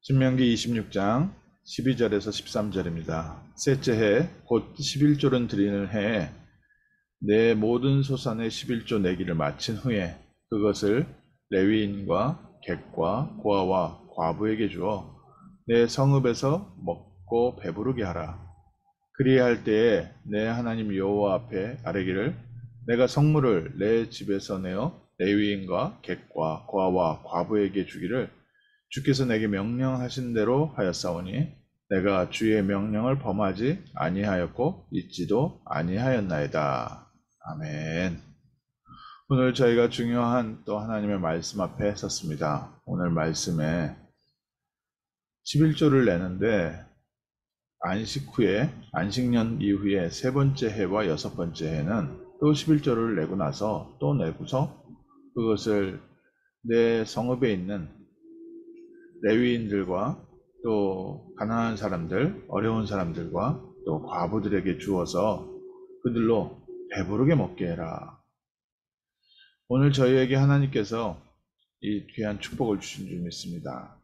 신명기 26장 12절에서 13절입니다. 셋째 해 곧 11조를 드리는 해에 내 모든 소산의 11조 내기를 마친 후에 그것을 레위인과 객과 고아와 과부에게 주어 내 성읍에서 먹고 배부르게 하라. 그리할 때에 내 하나님 여호와 앞에 아뢰기를 내가 성물을 내 집에서 내어 레위인과 객과 고아와 과부에게 주기를 주께서 내게 명령하신 대로 하였사오니 내가 주의 명령을 범하지 아니하였고 잊지도 아니하였나이다. 아멘. 오늘 저희가 중요한 또 하나님의 말씀 앞에 섰습니다. 오늘 말씀에 11조를 내는데 안식 후에 안식년 이후에 세 번째 해와 여섯 번째 해는 또 11조를 내고 나서 또 내고서 그것을 내 성읍에 있는 레위인들과 또 가난한 사람들, 어려운 사람들과 또 과부들에게 주어서 그들로 배부르게 먹게 해라. 오늘 저희에게 하나님께서 이 귀한 축복을 주신 줄 믿습니다.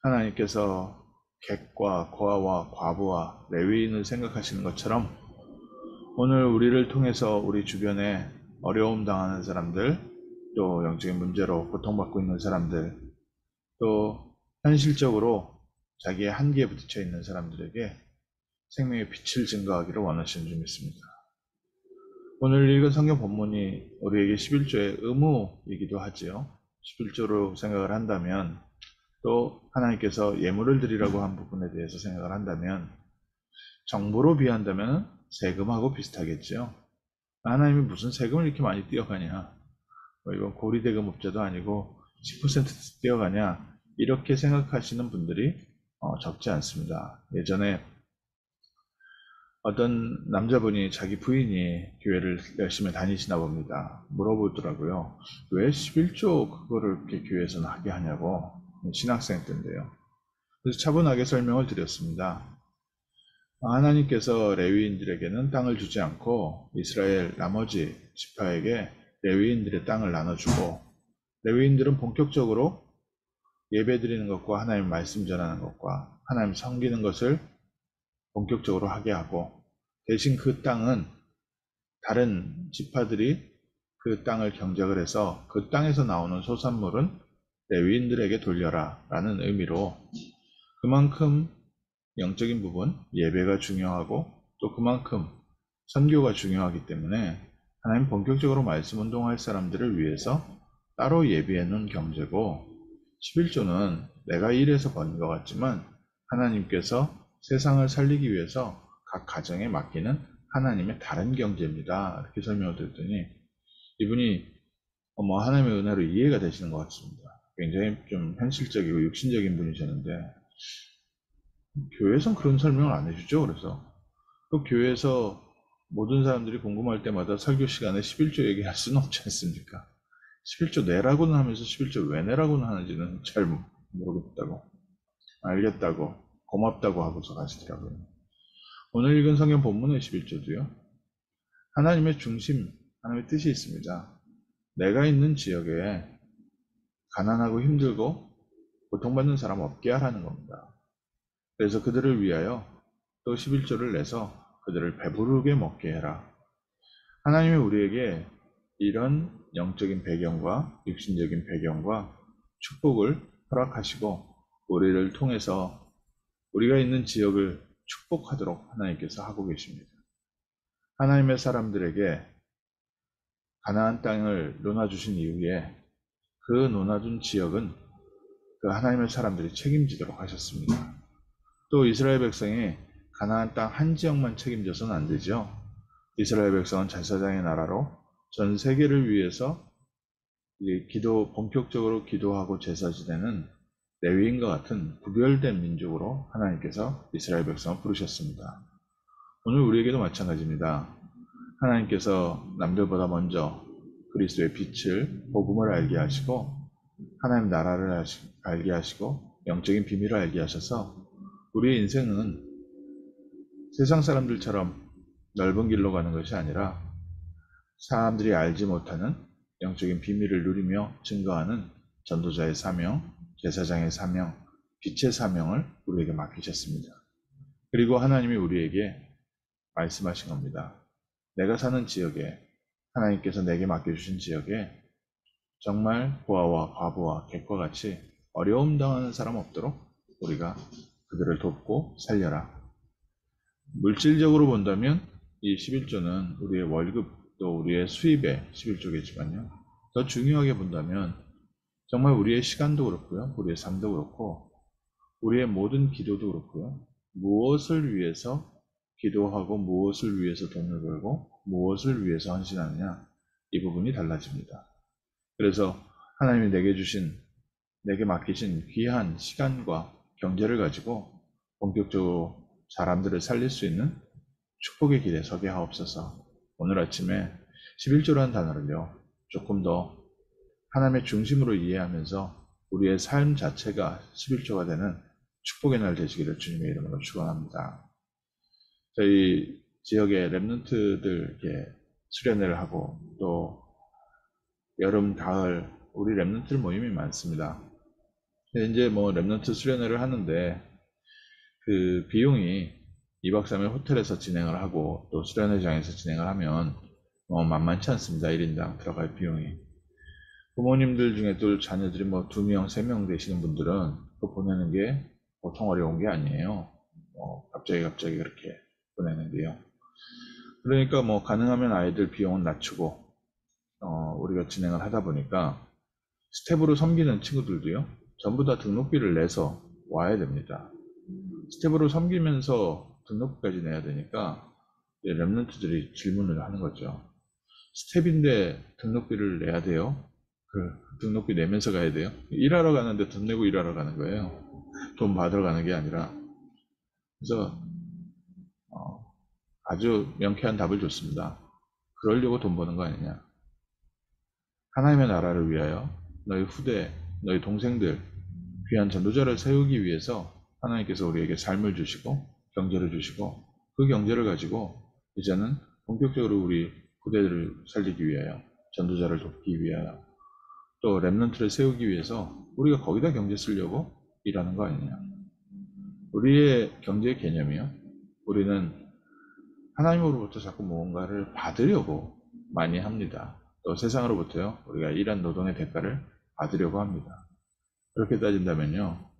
하나님께서 객과 고아와 과부와 레위인을 생각하시는 것처럼 오늘 우리를 통해서 우리 주변에 어려움 당하는 사람들, 또 영적인 문제로 고통받고 있는 사람들, 또 현실적으로 자기의 한계에 부딪혀 있는 사람들에게 생명의 빛을 증거하기를 원하시는 줄 믿습니다. 오늘 읽은 성경 본문이 우리에게 11조의 의무이기도 하지요. 11조로 생각을 한다면 또 하나님께서 예물을 드리라고 한 부분에 대해서 생각을 한다면 정부로 비한다면 세금하고 비슷하겠죠. 하나님이 무슨 세금을 이렇게 많이 떼어가냐, 이건 고리대금업자도 아니고 10% 떼어가냐, 이렇게 생각하시는 분들이 적지 않습니다. 예전에 어떤 남자분이 자기 부인이 교회를 열심히 다니시나 봅니다. 물어보더라고요. 왜 11조 그거를 이렇게 교회에서는 하게 하냐고. 신학생 때인데요. 그래서 차분하게 설명을 드렸습니다. 하나님께서 레위인들에게는 땅을 주지 않고 이스라엘 나머지 지파에게 레위인들의 땅을 나눠주고, 레위인들은 본격적으로 예배드리는 것과 하나님 말씀 전하는 것과 하나님 섬기는 것을 본격적으로 하게 하고, 대신 그 땅은 다른 지파들이 그 땅을 경작을 해서 그 땅에서 나오는 소산물은 레위인들에게 돌려라 라는 의미로, 그만큼 영적인 부분, 예배가 중요하고 또 그만큼 선교가 중요하기 때문에 하나님 본격적으로 말씀 운동할 사람들을 위해서 따로 예비해 놓은 경제고, 11조는 내가 일해서 버는 것 같지만 하나님께서 세상을 살리기 위해서 각 가정에 맡기는 하나님의 다른 경제입니다. 이렇게 설명을 드렸더니 이분이 하나님의 은혜로 이해가 되시는 것 같습니다. 굉장히 좀 현실적이고 육신적인 분이셨는데 교회에서는 그런 설명을 안 해주죠. 그래서 또 교회에서 모든 사람들이 궁금할 때마다 설교 시간에 11조 얘기할 수는 없지 않습니까? 11조 내라고는 하면서 11조 왜 내라고는 하는지는 잘 모르겠다고, 알겠다고, 고맙다고 하고서 가시더라고요. 오늘 읽은 성경 본문의 11조도요. 하나님의 중심, 하나님의 뜻이 있습니다. 내가 있는 지역에 가난하고 힘들고 고통받는 사람 없게 하라는 겁니다. 그래서 그들을 위하여 또 11조를 내서 그들을 배부르게 먹게 해라. 하나님이 우리에게 이런 영적인 배경과 육신적인 배경과 축복을 허락하시고 우리를 통해서 우리가 있는 지역을 축복하도록 하나님께서 하고 계십니다. 하나님의 사람들에게 가나안 땅을 놓아주신 이후에 그 놓아준 지역은 그 하나님의 사람들이 책임지도록 하셨습니다. 또 이스라엘 백성이 가나안 땅 한 지역만 책임져서는 안 되죠. 이스라엘 백성은 제사장의 나라로 전 세계를 위해서 본격적으로 기도하고 제사 지내는 레위인과 같은 구별된 민족으로 하나님께서 이스라엘 백성을 부르셨습니다. 오늘 우리에게도 마찬가지입니다. 하나님께서 남들보다 먼저 그리스도의 빛을, 복음을 알게 하시고 하나님 나라를 알게 하시고 영적인 비밀을 알게 하셔서 우리의 인생은 세상 사람들처럼 넓은 길로 가는 것이 아니라 사람들이 알지 못하는 영적인 비밀을 누리며 증거하는 전도자의 사명, 제사장의 사명, 빛의 사명을 우리에게 맡기셨습니다. 그리고 하나님이 우리에게 말씀하신 겁니다. 내가 사는 지역에, 하나님께서 내게 맡겨주신 지역에 정말 고아와 과부와 객과 같이 어려움 당하는 사람 없도록 우리가 그들을 돕고 살려라. 물질적으로 본다면 이 11조는 우리의 월급 또 우리의 수입의 11조겠지만요. 더 중요하게 본다면 정말 우리의 시간도 그렇고요. 우리의 삶도 그렇고 우리의 모든 기도도 그렇고요. 무엇을 위해서 기도하고 무엇을 위해서 돈을 벌고 무엇을 위해서 헌신하느냐, 이 부분이 달라집니다. 그래서 하나님이 내게 맡기신 귀한 시간과 경제를 가지고 본격적으로 사람들을 살릴 수 있는 축복의 길에 서게 하옵소서. 오늘 아침에 11조라는 단어를요, 조금 더 하나님의 중심으로 이해하면서 우리의 삶 자체가 11조가 되는 축복의 날 되시기를 주님의 이름으로 축원합니다. 저희 지역의 랩런트들 이렇게 수련회를 하고 또 여름, 가을 우리 랩런트 모임이 많습니다. 이제 뭐 랩런트 수련회를 하는데 그 비용이 2박 3일 호텔에서 진행을 하고 또 수련회장에서 진행을 하면 만만치 않습니다. 1인당 들어갈 비용이. 부모님들 중에 또 자녀들이 뭐 2명, 3명 되시는 분들은 그거 보내는 게 보통 어려운 게 아니에요. 갑자기 그렇게 보내는데요. 그러니까 뭐 가능하면 아이들 비용은 낮추고 우리가 진행을 하다 보니까 스텝으로 섬기는 친구들도요, 전부 다 등록비를 내서 와야 됩니다. 스텝으로 섬기면서 등록비까지 내야 되니까 랩런트들이 질문을 하는 거죠. 스텝인데 등록비를 내야 돼요? 그 등록비 내면서 가야 돼요? 일하러 가는데 돈 내고 일하러 가는 거예요. 돈 받으러 가는 게 아니라. 그래서 아주 명쾌한 답을 줬습니다. 그러려고 돈 버는 거 아니냐. 하나님의 나라를 위하여 너희 후대, 너희 동생들, 귀한 전도자를 세우기 위해서 하나님께서 우리에게 삶을 주시고 경제를 주시고 그 경제를 가지고 이제는 본격적으로 우리 후대들을 살리기 위하여, 전도자를 돕기 위하여, 또 랩런트를 세우기 위해서 우리가 거기다 경제 쓰려고 일하는 거 아니냐. 우리의 경제 개념이요, 우리는 하나님으로부터 자꾸 무언가를 받으려고 많이 합니다. 또 세상으로부터요, 우리가 일한 노동의 대가를 받으려고 합니다. 그렇게 따진다면요,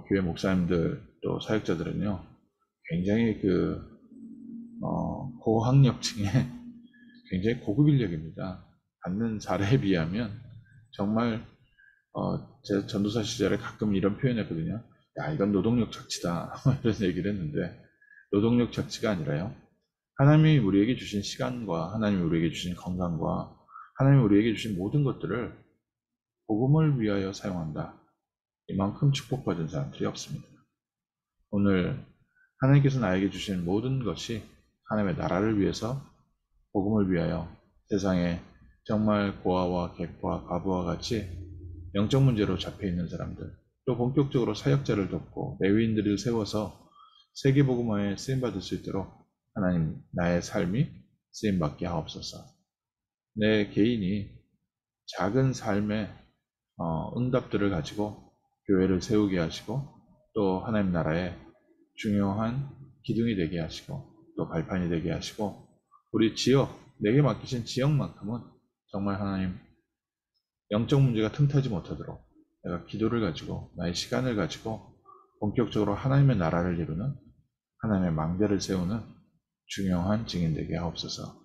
교회 목사님들 또 사역자들은요, 굉장히 고학력층의 굉장히 고급 인력입니다. 받는 사례에 비하면 정말 제가 전도사 시절에 가끔 이런 표현했거든요. 야, 이건 노동력 착취다. 이런 얘기를 했는데, 노동력 착취가 아니라요, 하나님이 우리에게 주신 시간과 하나님이 우리에게 주신 건강과 하나님이 우리에게 주신 모든 것들을 복음을 위하여 사용한다. 이만큼 축복받은 사람들이 없습니다. 오늘 하나님께서 나에게 주신 모든 것이 하나님의 나라를 위해서, 복음을 위하여 세상에 정말 고아와 객과 과부와 같이 영적 문제로 잡혀있는 사람들, 또 본격적으로 사역자를 돕고 레위인들을 세워서 세계복음화에 쓰임받을 수 있도록 하나님, 나의 삶이 쓰임받게 하옵소서. 내 개인이 작은 삶의 응답들을 가지고 교회를 세우게 하시고 또 하나님 나라의 중요한 기둥이 되게 하시고 또 발판이 되게 하시고, 우리 지역, 내게 맡기신 지역만큼은 정말 하나님 영적 문제가 틈타지 못하도록 내가 기도를 가지고 나의 시간을 가지고 본격적으로 하나님의 나라를 이루는, 하나님의 망대를 세우는 중요한 증인 되게 하옵소서.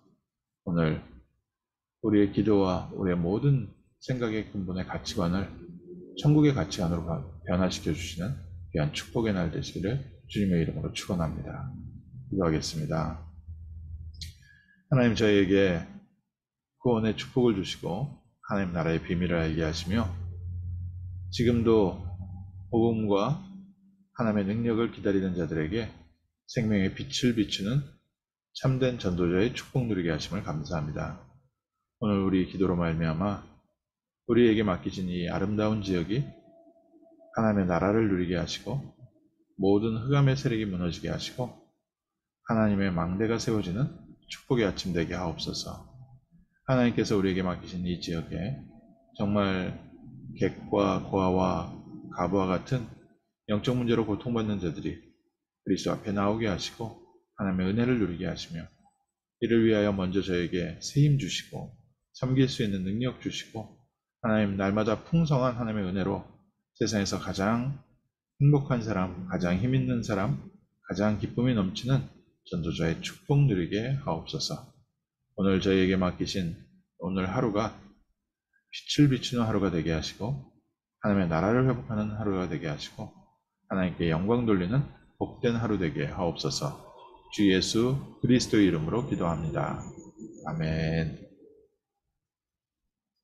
오늘 우리의 기도와 우리의 모든 생각의 근본의 가치관을 천국의 가치관으로 변화시켜 주시는 귀한 축복의 날 되시기를 주님의 이름으로 축원합니다. 기도하겠습니다. 하나님, 저희에게 구원의 축복을 주시고 하나님 나라의 비밀을 알게 하시며 지금도 복음과 하나님의 능력을 기다리는 자들에게 생명의 빛을 비추는 참된 전도자의 축복 누리게 하심을 감사합니다. 오늘 우리 기도로 말미암아 우리에게 맡기신 이 아름다운 지역이 하나님의 나라를 누리게 하시고 모든 흑암의 세력이 무너지게 하시고 하나님의 망대가 세워지는 축복의 아침 되게 하옵소서. 하나님께서 우리에게 맡기신 이 지역에 정말 객과 고아와 과부와 같은 영적 문제로 고통받는 자들이 그리스도 앞에 나오게 하시고 하나님의 은혜를 누리게 하시며 이를 위하여 먼저 저에게 새 힘 주시고 섬길 수 있는 능력 주시고 하나님 날마다 풍성한 하나님의 은혜로 세상에서 가장 행복한 사람, 가장 힘 있는 사람, 가장 기쁨이 넘치는 전도자의 축복 누리게 하옵소서. 오늘 저희에게 맡기신 오늘 하루가 빛을 비추는 하루가 되게 하시고 하나님의 나라를 회복하는 하루가 되게 하시고 하나님께 영광 돌리는 복된 하루 되게 하옵소서. 주 예수 그리스도의 이름으로 기도합니다. 아멘.